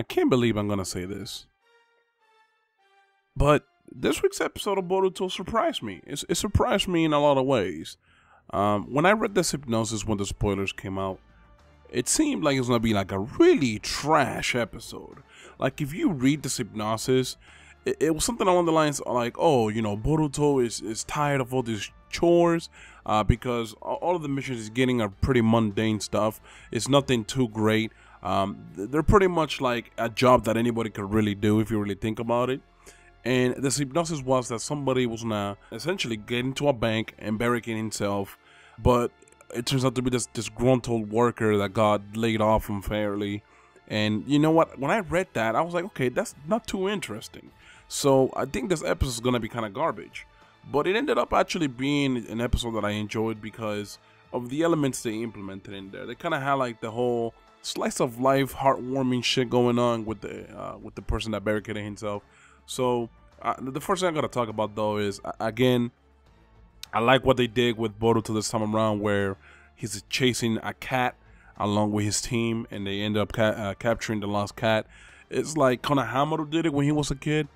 I can't believe I'm gonna say this, but this week's episode of Boruto surprised me. It surprised me in a lot of ways. When I read this hypnosis when the spoilers came out, it seemed like it was gonna be like a really trash episode. Like if you read this hypnosis, it was something along the lines like, oh, you know, Boruto is tired of all these chores because all of the missions he's getting are pretty mundane stuff. It's nothing too great. They're pretty much like a job that anybody could really do if you really think about it. And this hypnosis was that somebody was gonna essentially get into a bank and barricade himself, but it turns out to be this disgruntled worker that got laid off unfairly. And you know what? When I read that, I was like, okay, that's not too interesting. So I think this episode is gonna be kind of garbage. But it ended up actually being an episode that I enjoyed because of the elements they implemented in there. They kind of had like the whole slice of life, heartwarming shit going on with the person that barricaded himself. So the first thing I gotta talk about though is, again, I like what they did with Boruto this time around, where he's chasing a cat along with his team, and they end up capturing the lost cat. It's like Konohamaru did it when he was a kid,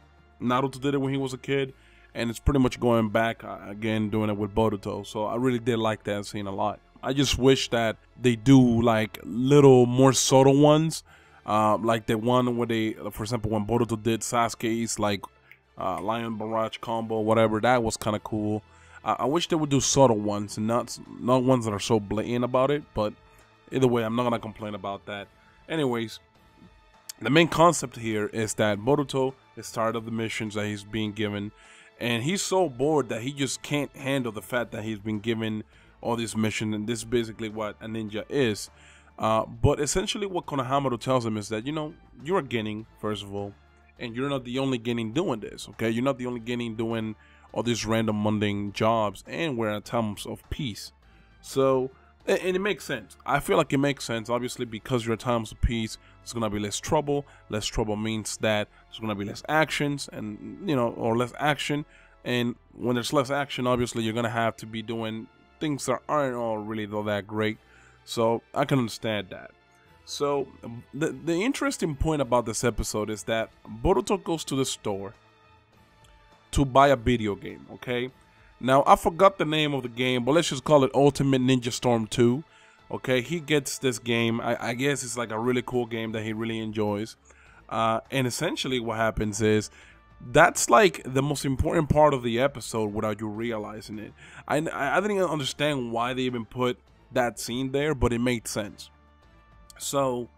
Naruto did it when he was a kid, and it's pretty much going back again, doing it with Boruto. So I really did like that scene a lot. I just wish that they do like little more subtle ones. Like the one where they, for example, when Boruto did Sasuke's like Lion Barrage combo, whatever, that was kind of cool. I wish they would do subtle ones and not ones that are so blatant about it. But either way, I'm not gonna complain about that. Anyways, the main concept here is that Boruto is tired of the missions that he's being given, and he's so bored that he just can't handle the fact that he's been given all these missions, and this is basically what a ninja is. But essentially what Konohamaru tells him is that, you know, you're a genin, first of all, and you're not the only genin doing this, okay? You're not the only genin doing all these random mundane jobs, and we're at times of peace. So, and it makes sense. I feel like it makes sense, obviously, because you're at times of peace, there's gonna be less trouble. Less trouble means that there's gonna be less actions, and, you know, or less action. And when there's less action, obviously, you're gonna have to be doing things that aren't all really that great. So I can understand that. So the interesting point about this episode is that Boruto goes to the store to buy a video game, okay? Now, I forgot the name of the game, but let's just call it Ultimate Ninja Storm 2. Okay, he gets this game. I guess it's like a really cool game that he really enjoys. And essentially what happens is, that's like the most important part of the episode without you realizing it. I didn't even understand why they even put that scene there, but it made sense. So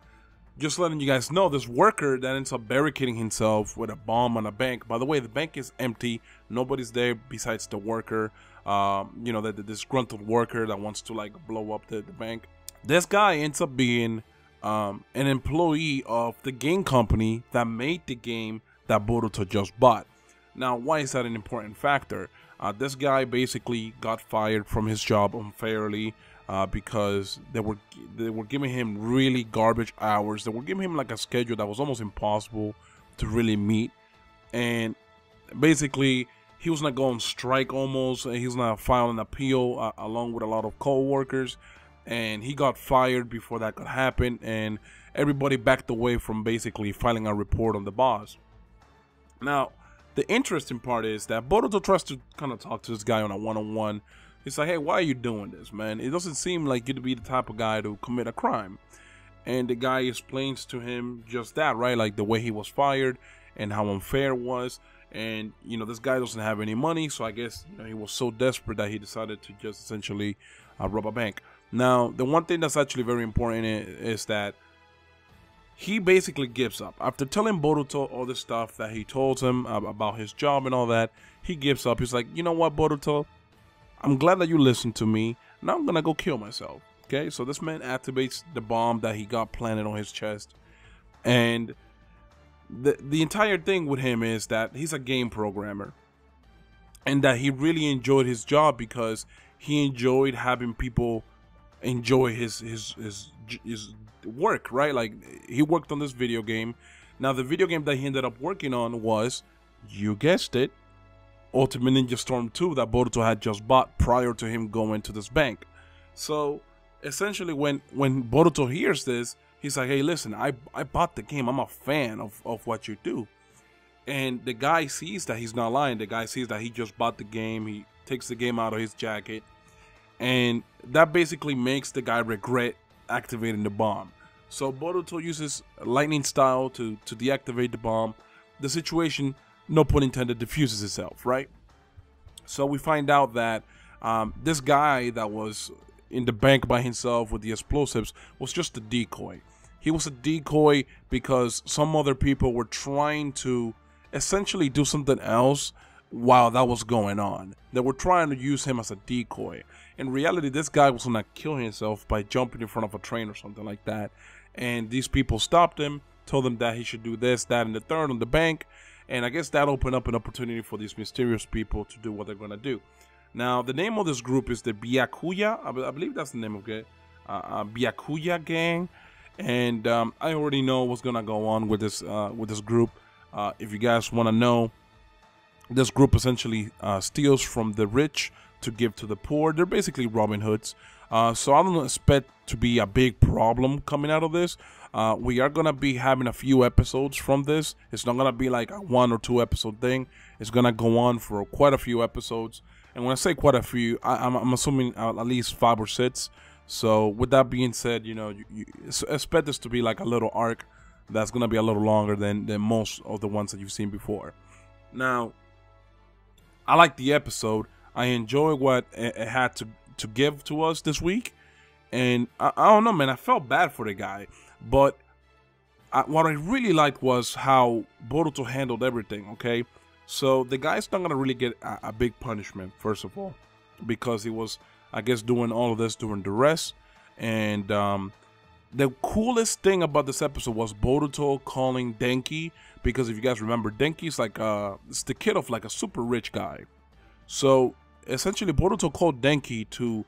just letting you guys know, this worker that ends up barricading himself with a bomb on a bank. By the way, the bank is empty. Nobody's there besides the worker. You know, the disgruntled worker that wants to like blow up the bank. This guy ends up being an employee of the game company that made the game that Boruto just bought. Now, why is that an important factor? This guy basically got fired from his job unfairly because they were giving him really garbage hours. They were giving him like a schedule that was almost impossible to really meet, and basically he was gonna go on strike almost, and he was gonna file an appeal along with a lot of co-workers, and he got fired before that could happen, and everybody backed away from basically filing a report on the boss. Now, the interesting part is that Boruto tries to kind of talk to this guy on a one-on-one. He's like, hey, why are you doing this, man? It doesn't seem like you to be the type of guy to commit a crime. And the guy explains to him just that, right? Like the way he was fired and how unfair it was. And, you know, this guy doesn't have any money, so I guess, you know, he was so desperate that he decided to just essentially rob a bank. Now, the one thing that's actually very important is that he basically gives up. After telling Boruto all the stuff that he told him about his job and all that, he gives up. He's like, you know what, Boruto? I'm glad that you listened to me. Now I'm gonna go kill myself. Okay, so this man activates the bomb that he got planted on his chest. And the entire thing with him is that he's a game programmer. And that he really enjoyed his job because he enjoyed having people enjoy his work, right? Like, he worked on this video game. Now, the video game that he ended up working on was, you guessed it, Ultimate Ninja Storm 2 that Boruto had just bought prior to him going to this bank. So essentially when Boruto hears this, He's like, hey, listen, I bought the game. I'm a fan of what you do. And the guy sees that he's not lying. The guy sees that he just bought the game. He takes the game out of his jacket. And that basically makes the guy regret activating the bomb. So Boruto uses lightning style to deactivate the bomb. The situation, no pun intended, diffuses itself, right? So we find out that this guy that was in the bank by himself with the explosives was just a decoy. He was a decoy because some other people were trying to essentially do something else while that was going on. They were trying to use him as a decoy. In reality, this guy was gonna kill himself by jumping in front of a train or something like that. And these people stopped him, told him that he should do this, that, and the third on the bank. And I guess that opened up an opportunity for these mysterious people to do what they're gonna do. Now, the name of this group is the Byakuya. I believe that's the name of it. Byakuya gang. And I already know what's gonna go on with this group. If you guys want to know, this group essentially steals from the rich to give to the poor. They're basically Robin Hoods. So I don't expect to be a big problem coming out of this. We are gonna be having a few episodes from this. It's not gonna be like a 1 or 2 episode thing. It's gonna go on for quite a few episodes. And when I say quite a few, I'm assuming at least 5 or 6. So with that being said, you know, you expect this to be like a little arc that's gonna be a little longer than most of the ones that you've seen before. Now, I like the episode. I enjoy what it had to give to us this week. And I don't know, man, I felt bad for the guy. But what I really liked was how Boruto handled everything, okay? So the guy's not going to really get a big punishment, first of all. Because he was, I guess, doing all of this during duress. And the coolest thing about this episode was Boruto calling Denki. Because if you guys remember, Denki's like, it's the kid of like a super rich guy. So essentially Boruto called Denki to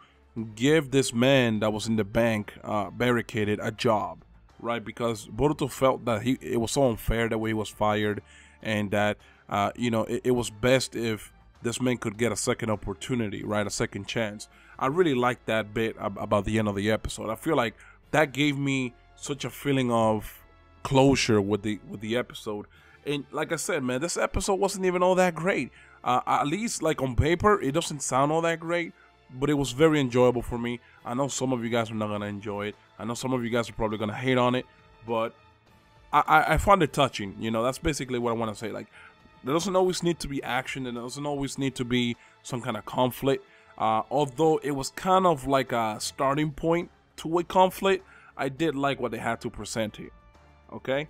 give this man that was in the bank barricaded a job, right? Because Boruto felt that it was so unfair the way he was fired, and that you know, it was best if this man could get a second opportunity, right? A second chance. I really liked that bit about the end of the episode. I feel like that gave me such a feeling of closure with the episode. And like I said, man, this episode wasn't even all that great. At least like on paper, it doesn't sound all that great, but it was very enjoyable for me. I know some of you guys are not gonna enjoy it. I know some of you guys are probably gonna hate on it, but I found it touching. You know, that's basically what I want to say. Like, there doesn't always need to be action. There doesn't always need to be some kind of conflict. Although it was kind of like a starting point to a conflict, I did like what they had to present here. Okay?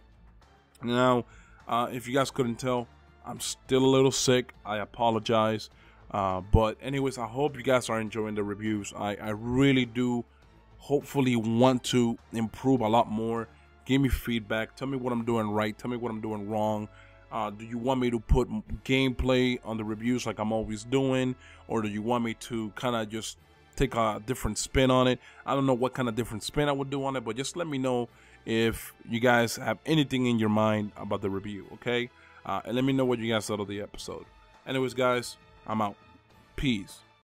Now, if you guys couldn't tell, I'm still a little sick. I apologize. But anyways, I hope you guys are enjoying the reviews. I really do hopefully want to improve a lot more. Give me feedback. Tell me what I'm doing right. Tell me what I'm doing wrong. Do you want me to put gameplay on the reviews like I'm always doing? Or do you want me to kind of just take a different spin on it? I don't know what kind of different spin I would do on it, but just let me know if you guys have anything in your mind about the review, okay? And let me know what you guys thought of the episode. Anyways, guys, I'm out. Peace.